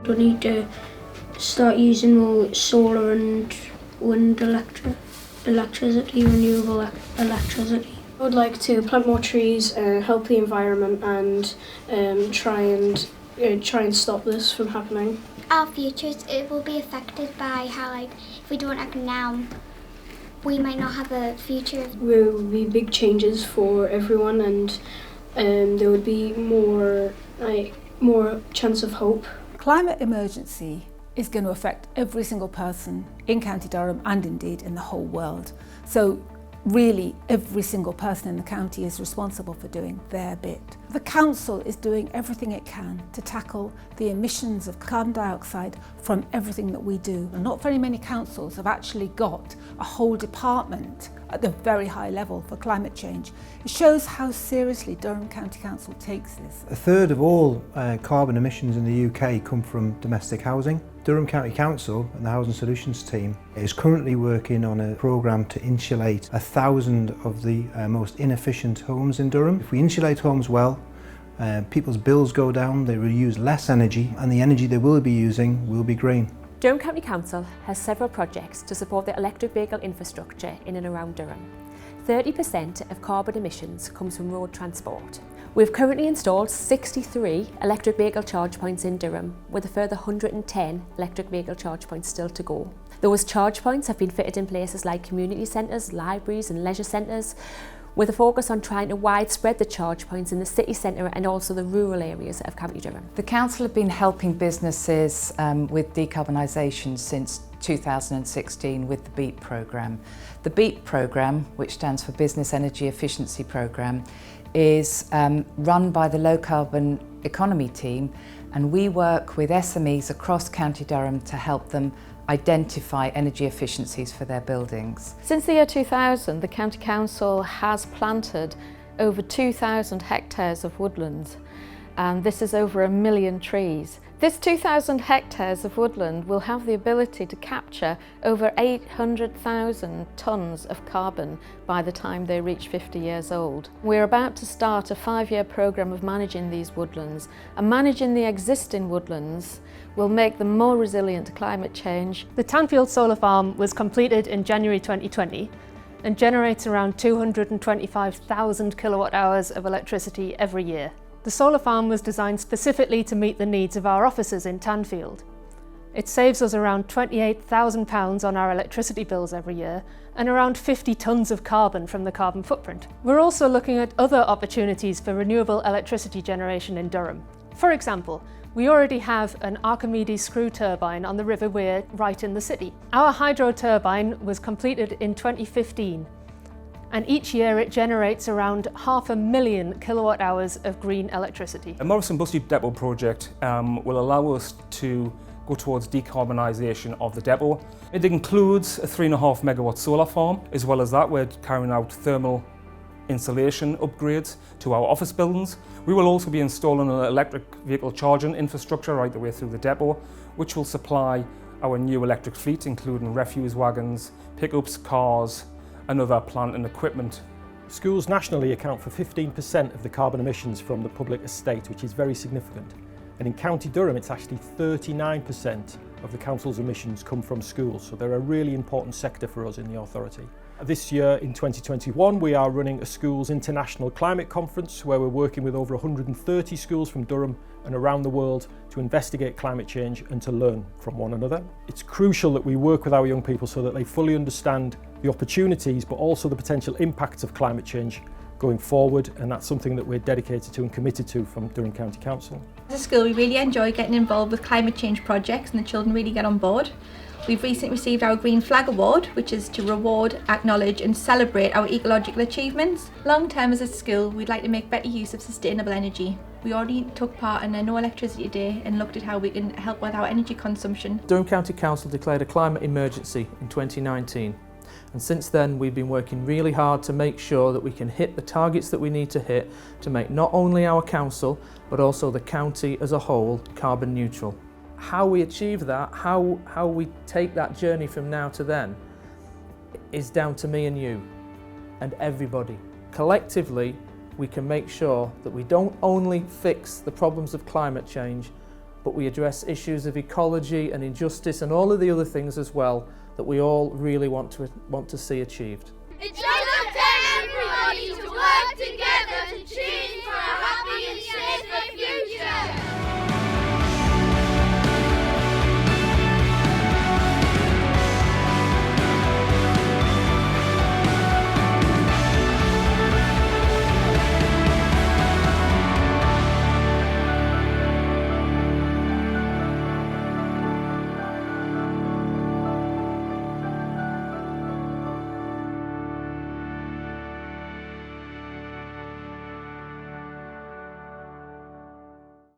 We need to start using more solar and wind electricity, renewable electricity. I would like to plant more trees, help the environment, and try and stop this from happening. Our futures, it will be affected by how, if we don't act now, we might not have a future. There will be big changes for everyone, and there would be more chance of hope. Climate emergency is going to affect every single person in County Durham and indeed in the whole world. So really every single person in the county is responsible for doing their bit. The council is doing everything it can to tackle the emissions of carbon dioxide from everything that we do. And not very many councils have actually got a whole department at the very high level for climate change. It shows how seriously Durham County Council takes this. A third of all carbon emissions in the UK come from domestic housing. Durham County Council and the Housing Solutions team is currently working on a programme to insulate 1,000 of the most inefficient homes in Durham. If we insulate homes well, people's bills go down, they will use less energy, and the energy they will be using will be green. Durham County Council has several projects to support the electric vehicle infrastructure in and around Durham. 30% of carbon emissions comes from road transport. We've currently installed 63 electric vehicle charge points in Durham, with a further 110 electric vehicle charge points still to go. Those charge points have been fitted in places like community centres, libraries and leisure centres, with a focus on trying to widespread the charge points in the city centre and also the rural areas of County Durham. The Council have been helping businesses with decarbonisation since 2016 with the BEAT programme. The BEAT programme, which stands for Business Energy Efficiency Programme, is run by the Low Carbon Economy team, and we work with SMEs across County Durham to help them identify energy efficiencies for their buildings. Since the year 2000, the County Council has planted over 2,000 hectares of woodlands, and this is over 1 million trees. This 2,000 hectares of woodland will have the ability to capture over 800,000 tonnes of carbon by the time they reach 50 years old. We're about to start a 5-year programme of managing these woodlands, and managing the existing woodlands will make them more resilient to climate change. The Tanfield Solar Farm was completed in January 2020 and generates around 225,000 kilowatt hours of electricity every year. The solar farm was designed specifically to meet the needs of our offices in Tanfield. It saves us around £28,000 on our electricity bills every year and around 50 tonnes of carbon from the carbon footprint. We're also looking at other opportunities for renewable electricity generation in Durham. For example, we already have an Archimedes screw turbine on the River Wear right in the city. Our hydro turbine was completed in 2015. And each year it generates around 500,000 kilowatt hours of green electricity. The Morrison Bus Depot project will allow us to go towards decarbonisation of the depot. It includes a 3.5 megawatt solar farm. As well as that, we're carrying out thermal insulation upgrades to our office buildings. We will also be installing an electric vehicle charging infrastructure right the way through the depot, which will supply our new electric fleet, including refuse wagons, pickups, cars, and other plant and equipment. Schools nationally account for 15% of the carbon emissions from the public estate, which is very significant. And in County Durham, it's actually 39% of the council's emissions come from schools, so they're a really important sector for us in the authority. This year, in 2021, we are running a Schools International Climate Conference where we're working with over 130 schools from Durham and around the world to investigate climate change and to learn from one another. It's crucial that we work with our young people so that they fully understand the opportunities but also the potential impacts of climate change going forward, and that's something that we're dedicated to and committed to from Durham County Council. As a school, we really enjoy getting involved with climate change projects and the children really get on board. We've recently received our Green Flag Award, which is to reward, acknowledge and celebrate our ecological achievements. Long term as a school, we'd like to make better use of sustainable energy. We already took part in a No Electricity Day and looked at how we can help with our energy consumption. Durham County Council declared a climate emergency in 2019. And since then we've been working really hard to make sure that we can hit the targets that we need to hit to make not only our council but also the county as a whole carbon neutral. How we achieve that, how we take that journey from now to then is down to me and you and everybody. Collectively we can make sure that we don't only fix the problems of climate change but we address issues of ecology and injustice and all of the other things as well that we all really want to see achieved. It's up to everybody to work together to achieve for a happy and safer future.